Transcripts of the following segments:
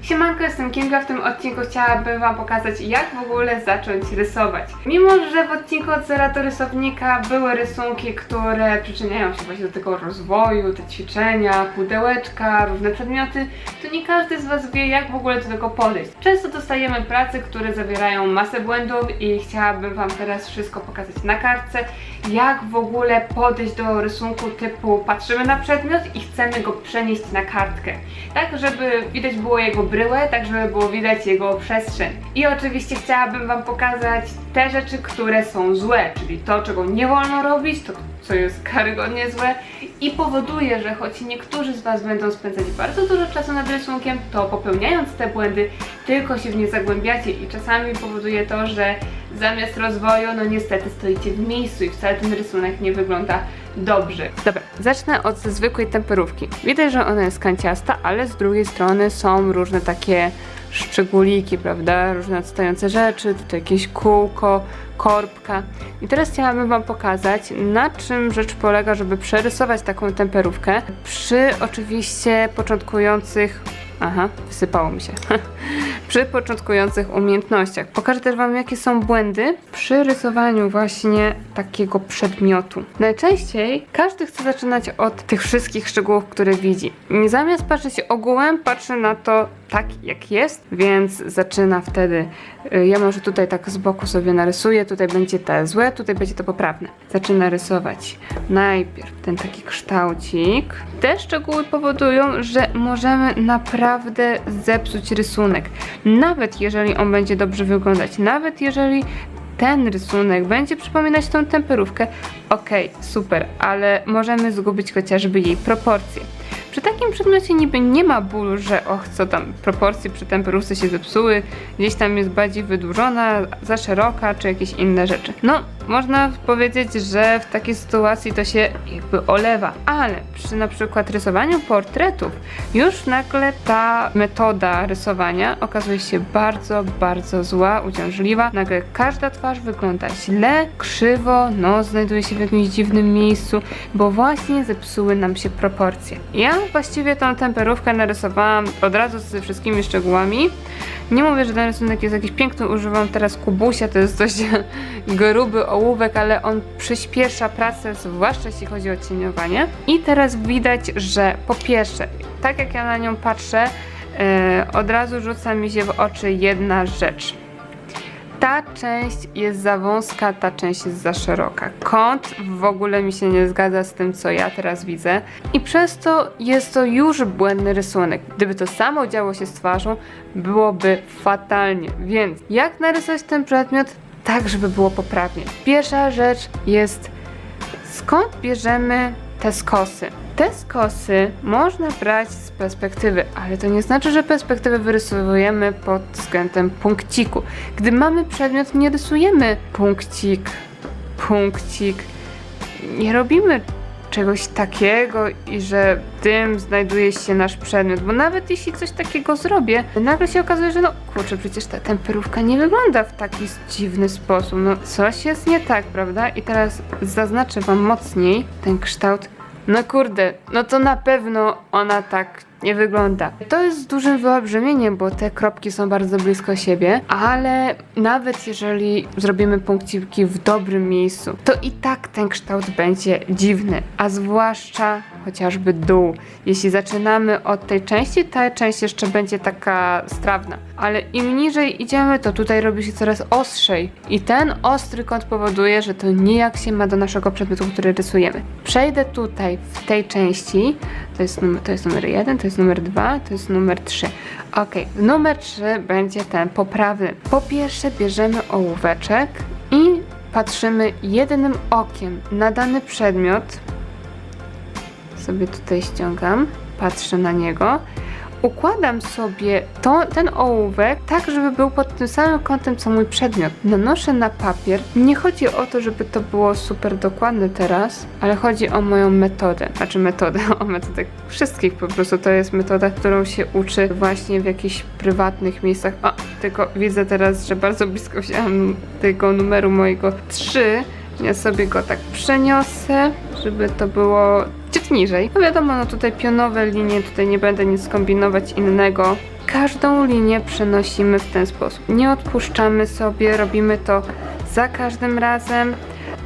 Siemanko, jestem Kinga. W tym odcinku chciałabym wam pokazać, jak w ogóle zacząć rysować. Mimo że w odcinku od zera do rysownika były rysunki, które przyczyniają się właśnie do tego rozwoju, te ćwiczenia, pudełeczka, różne przedmioty, to nie każdy z was wie, jak w ogóle do tego podejść. Często dostajemy prace, które zawierają masę błędów i chciałabym wam teraz wszystko pokazać na kartce, jak w ogóle podejść do rysunku typu patrzymy na przedmiot i chcemy go przenieść na kartkę. Tak, żeby widać było jego bryłę, tak żeby było widać jego przestrzeń. I oczywiście chciałabym wam pokazać te rzeczy, które są złe, czyli to, czego nie wolno robić, to, co jest karygodnie złe i powoduje, że choć niektórzy z was będą spędzać bardzo dużo czasu nad rysunkiem, to popełniając te błędy tylko się w nie zagłębiacie i czasami powoduje to, że zamiast rozwoju, no niestety stoicie w miejscu i wcale ten rysunek nie wygląda dobrze. Dobra, zacznę od zwykłej temperówki. Widać, że ona jest kanciasta, ale z drugiej strony są różne takie szczególiki, prawda? Różne odstające rzeczy, tutaj jakieś kółko, korbka. I teraz chciałabym wam pokazać, na czym rzecz polega, żeby przerysować taką temperówkę przy oczywiście początkujących... Aha, wysypało mi się. Przy początkujących umiejętnościach. Pokażę też wam, jakie są błędy przy rysowaniu właśnie takiego przedmiotu. Najczęściej każdy chce zaczynać od tych wszystkich szczegółów, które widzi. I zamiast patrzeć ogółem, patrzy na to tak, jak jest, więc zaczyna wtedy. Ja może tutaj tak z boku sobie narysuję, tutaj będzie to złe, tutaj będzie to poprawne. Zaczyna rysować najpierw ten taki kształcik. Te szczegóły powodują, że możemy naprawdę zepsuć rysunek. Nawet jeżeli on będzie dobrze wyglądać, nawet jeżeli ten rysunek będzie przypominać tą temperówkę, okej, super, ale możemy zgubić chociażby jej proporcje. Przy takim przedmiocie niby nie ma bólu, że co tam, proporcje przy temperówce się zepsuły, gdzieś tam jest bardziej wydłużona, za szeroka, czy jakieś inne rzeczy. No, można powiedzieć, że w takiej sytuacji to się jakby olewa, ale przy na przykład rysowaniu portretów już nagle ta metoda rysowania okazuje się bardzo, bardzo zła, uciążliwa. Nagle każda twarz wygląda źle, krzywo, nos znajduje się w jakimś dziwnym miejscu, bo właśnie zepsuły nam się proporcje. Ja właściwie tą temperówkę narysowałam od razu ze wszystkimi szczegółami. Nie mówię, że ten rysunek jest jakiś piękny, używam teraz kubusia, to jest dość gruby ołówek, ale on przyspiesza pracę, zwłaszcza jeśli chodzi o cieniowanie. I teraz widać, że po pierwsze, tak jak ja na nią patrzę, od razu rzuca mi się w oczy jedna rzecz. Ta część jest za wąska, ta część jest za szeroka. Kąt w ogóle mi się nie zgadza z tym, co ja teraz widzę. I przez to jest to już błędny rysunek. Gdyby to samo działo się z twarzą, byłoby fatalnie. Więc jak narysować ten przedmiot tak, żeby było poprawnie? Pierwsza rzecz jest, skąd bierzemy te skosy? Te skosy można brać z perspektywy, ale to nie znaczy, że perspektywę wyrysowujemy pod względem punkciku. Gdy mamy przedmiot, nie rysujemy punkcik. Nie robimy czegoś takiego i że w tym znajduje się nasz przedmiot, bo nawet jeśli coś takiego zrobię, nagle się okazuje, że no kurczę, przecież ta temperówka nie wygląda w taki dziwny sposób, no coś jest nie tak, prawda? I teraz zaznaczę wam mocniej ten kształt. No kurde, no to na pewno ona tak nie wygląda. To jest z dużym wyolbrzymieniem, bo te kropki są bardzo blisko siebie, ale nawet jeżeli zrobimy punkciki w dobrym miejscu, to i tak ten kształt będzie dziwny, a zwłaszcza chociażby dół. Jeśli zaczynamy od tej części, ta część jeszcze będzie taka strawna, ale im niżej idziemy, to tutaj robi się coraz ostrzej i ten ostry kąt powoduje, że to nijak się ma do naszego przedmiotu, który rysujemy. Przejdę tutaj w tej części, to jest numer 1, to jest numer 2, to jest numer 3. Ok, numer 3 będzie ten poprawny. Po pierwsze bierzemy ołóweczek i patrzymy jednym okiem na dany przedmiot. Sobie tutaj ściągam, patrzę na niego. Układam sobie ten ołówek tak, żeby był pod tym samym kątem, co mój przedmiot. Nanoszę na papier. Nie chodzi o to, żeby to było super dokładne teraz, ale chodzi o moją metodę. Znaczy o metodę wszystkich po prostu. To jest metoda, którą się uczy właśnie w jakichś prywatnych miejscach. O, tylko widzę teraz, że bardzo blisko wzięłam tego numeru mojego 3. Ja sobie go tak przeniosę, żeby to było ciut niżej. No wiadomo, no tutaj pionowe linie, tutaj nie będę nic kombinować innego. każdą linię przenosimy w ten sposób. Nie odpuszczamy sobie, robimy to za każdym razem.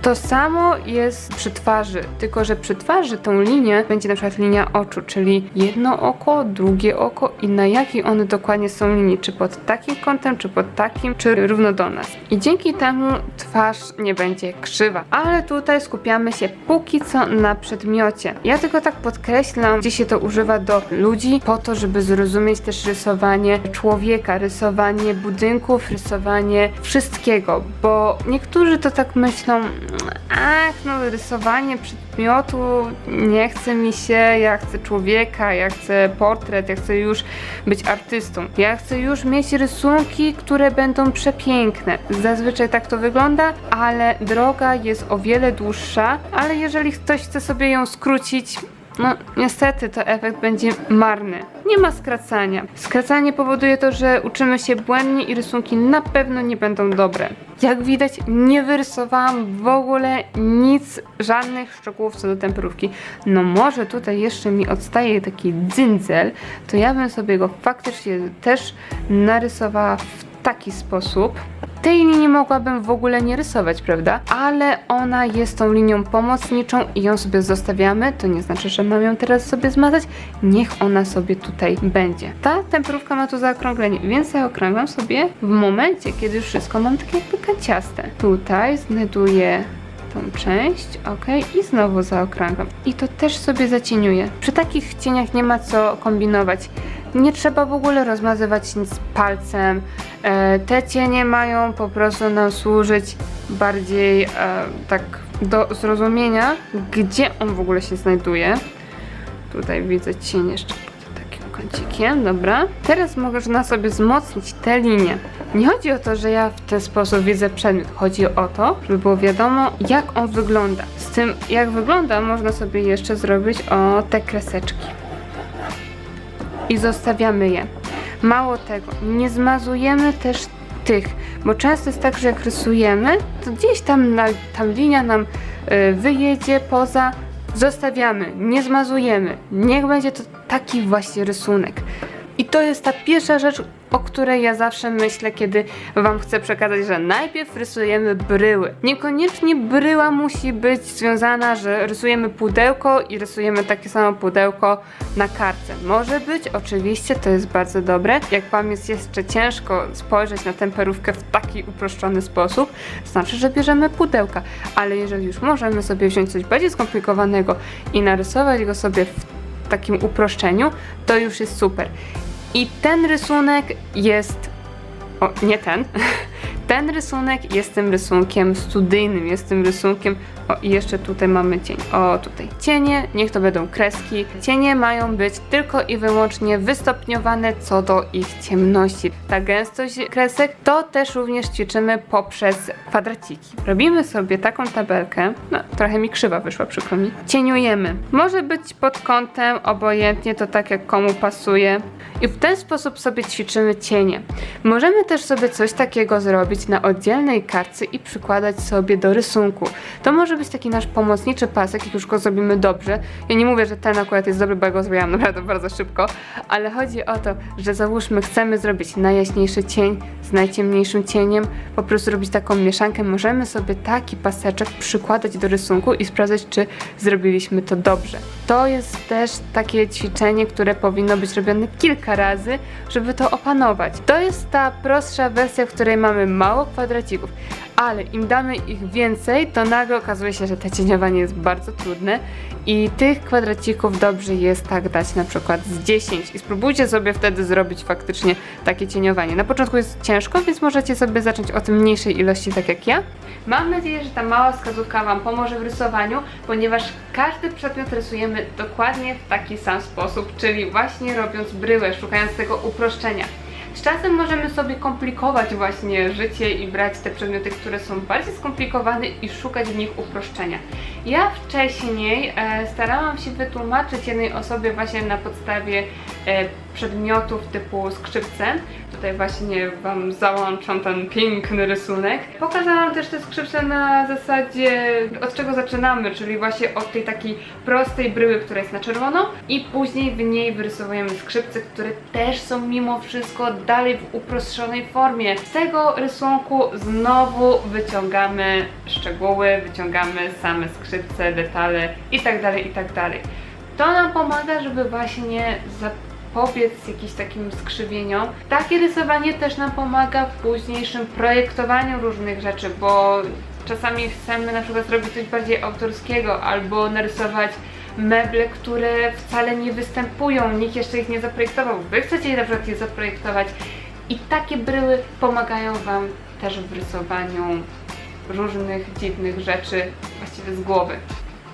To samo jest przy twarzy, tylko że przy twarzy tą linię będzie na przykład linia oczu, czyli jedno oko, drugie oko i na jakiej one dokładnie są linii, czy pod takim kątem, czy pod takim, czy równo do nas. I dzięki temu twarz nie będzie krzywa. Ale tutaj skupiamy się póki co na przedmiocie. Ja tylko tak podkreślam, gdzie się to używa do ludzi, po to, żeby zrozumieć też rysowanie człowieka, rysowanie budynków, rysowanie wszystkiego, bo niektórzy to tak myślą, ach, no rysowanie przedmiotu, nie chce mi się, ja chcę człowieka, ja chcę portret, ja chcę już być artystą. Ja chcę już mieć rysunki, które będą przepiękne. Zazwyczaj tak to wygląda, ale droga jest o wiele dłuższa, ale jeżeli ktoś chce sobie ją skrócić, no niestety to efekt będzie marny. Nie ma skracania. Skracanie powoduje to, że uczymy się błędnie i rysunki na pewno nie będą dobre. Jak widać, nie wyrysowałam w ogóle nic, żadnych szczegółów co do temperówki. No może tutaj jeszcze mi odstaje taki dzyndzel, to ja bym sobie go faktycznie też narysowała w taki sposób. Tej linii mogłabym w ogóle nie rysować, prawda? Ale ona jest tą linią pomocniczą i ją sobie zostawiamy. To nie znaczy, że mam ją teraz sobie zmazać. Niech ona sobie tutaj będzie. Ta temperówka ma tu zaokrąglenie, więc ja okrąglam sobie w momencie, kiedy już wszystko mam takie jakby kanciaste. Tutaj znajduję tą część, ok, i znowu zaokrąglam. I to też sobie zacieniuję. Przy takich cieniach nie ma co kombinować. Nie trzeba w ogóle rozmazywać nic palcem. Te cienie mają po prostu nam służyć bardziej tak do zrozumienia, gdzie on w ogóle się znajduje. Tutaj widzę cień jeszcze pod takim kącikiem, dobra. Teraz można sobie wzmocnić te linie. Nie chodzi o to, że ja w ten sposób widzę przedmiot. Chodzi o to, żeby było wiadomo, jak on wygląda. Z tym, jak wygląda, można sobie jeszcze zrobić o te kreseczki. I zostawiamy je. Mało tego, nie zmazujemy też tych, bo często jest tak, że jak rysujemy, to gdzieś tam ta linia nam wyjedzie poza, zostawiamy, nie zmazujemy. Niech będzie to taki właśnie rysunek. I to jest ta pierwsza rzecz, o której ja zawsze myślę, kiedy wam chcę przekazać, że najpierw rysujemy bryły. Niekoniecznie bryła musi być związana, że rysujemy pudełko i rysujemy takie samo pudełko na kartce. Może być, oczywiście, to jest bardzo dobre. Jak wam jest jeszcze ciężko spojrzeć na temperówkę w taki uproszczony sposób, znaczy, że bierzemy pudełka. Ale jeżeli już możemy sobie wziąć coś bardziej skomplikowanego i narysować go sobie w takim uproszczeniu, to już jest super. I ten rysunek jest... O, nie ten. Ten rysunek jest tym rysunkiem studyjnym, jest tym rysunkiem... O, i jeszcze tutaj mamy cień. O, tutaj cienie, niech to będą kreski. Cienie mają być tylko i wyłącznie wystopniowane co do ich ciemności. Ta gęstość kresek to też również ćwiczymy poprzez kwadraciki. Robimy sobie taką tabelkę, no trochę mi krzywa wyszła, przykro mi. Cieniujemy. Może być pod kątem, obojętnie, to tak jak komu pasuje. I w ten sposób sobie ćwiczymy cienie. Możemy też sobie coś takiego zrobić na oddzielnej kartce i przykładać sobie do rysunku. To może być taki nasz pomocniczy pasek, jak już go zrobimy dobrze. Ja nie mówię, że ten akurat jest dobry, bo ja go zrobiłam naprawdę bardzo szybko, ale chodzi o to, że załóżmy, chcemy zrobić najjaśniejszy cień z najciemniejszym cieniem, po prostu robić taką mieszankę. Możemy sobie taki paseczek przykładać do rysunku i sprawdzać, czy zrobiliśmy to dobrze. To jest też takie ćwiczenie, które powinno być robione kilka razy, żeby to opanować. To jest ta prostsza wersja, w której mamy mało kwadracików, ale im damy ich więcej, to nagle okazuje się, że to cieniowanie jest bardzo trudne i tych kwadracików dobrze jest tak dać na przykład z 10 i spróbujcie sobie wtedy zrobić faktycznie takie cieniowanie. Na początku jest ciężko, więc możecie sobie zacząć od mniejszej ilości, tak jak ja. Mam nadzieję, że ta mała wskazówka wam pomoże w rysowaniu, ponieważ każdy przedmiot rysujemy dokładnie w taki sam sposób, czyli właśnie robiąc bryłę, szukając tego uproszczenia. Z czasem możemy sobie komplikować właśnie życie i brać te przedmioty, które są bardziej skomplikowane i szukać w nich uproszczenia. Ja wcześniej starałam się wytłumaczyć jednej osobie właśnie na podstawie przedmiotów typu skrzypce. Tutaj właśnie Wam załączam ten piękny rysunek. Pokazałam też te skrzypce na zasadzie od czego zaczynamy, czyli właśnie od tej takiej prostej bryły, która jest na czerwono i później w niej wyrysowujemy skrzypce, które też są mimo wszystko dalej w uproszczonej formie. Z tego rysunku znowu wyciągamy szczegóły, wyciągamy same skrzypce, detale itd., itd. To nam pomaga, żeby właśnie zapobiec jakimś takim skrzywieniom. Takie rysowanie też nam pomaga w późniejszym projektowaniu różnych rzeczy, bo czasami chcemy na przykład zrobić coś bardziej autorskiego albo narysować meble, które wcale nie występują, nikt jeszcze ich nie zaprojektował. Wy chcecie na przykład je zaprojektować i takie bryły pomagają Wam też w rysowaniu różnych dziwnych rzeczy właściwie z głowy.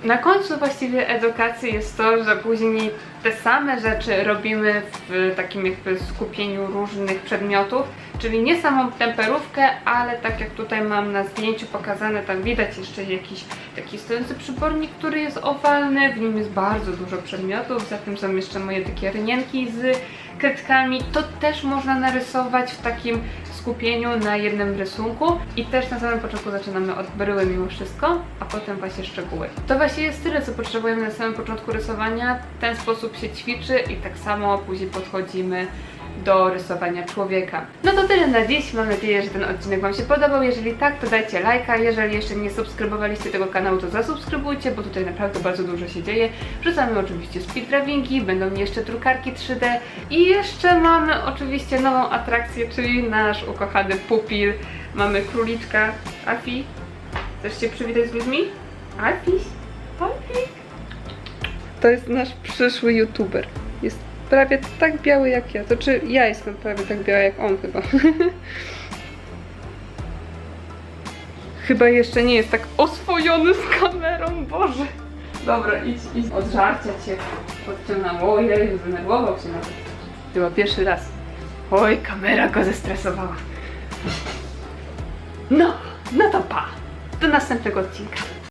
Na końcu właściwie edukacji jest to, że później te same rzeczy robimy w takim jakby skupieniu różnych przedmiotów, czyli nie samą temperówkę, ale tak jak tutaj mam na zdjęciu pokazane, tam widać jeszcze jakiś taki stojący przybornik, który jest owalny, w nim jest bardzo dużo przedmiotów, za tym są jeszcze moje takie rynienki z kredkami. To też można narysować w takim skupieniu na jednym rysunku i też na samym początku zaczynamy od bryły mimo wszystko, a potem właśnie szczegóły. To właśnie jest tyle, co potrzebujemy na samym początku rysowania. W ten sposób się ćwiczy i tak samo później podchodzimy do rysowania człowieka. No to tyle na dziś. Mam nadzieję, że ten odcinek Wam się podobał. Jeżeli tak, to dajcie lajka. Jeżeli jeszcze nie subskrybowaliście tego kanału, to zasubskrybujcie, bo tutaj naprawdę bardzo dużo się dzieje. Wrzucamy oczywiście speedrubbingi, będą jeszcze drukarki 3D i jeszcze mamy oczywiście nową atrakcję, czyli nasz ukochany pupil. Mamy króliczka. Afi, chcesz się przywitać z ludźmi? Afiś? Afi? To jest nasz przyszły youtuber. Jest prawie tak biały jak ja. To czy ja jestem prawie tak biała jak on chyba. Chyba jeszcze nie jest tak oswojony z kamerą, Boże. Dobra, idź. Od żarcia cię odciągnęło. Ojej, zdenerwował się nawet. Była pierwszy raz. Oj, kamera go zestresowała. No to pa. Do następnego odcinka.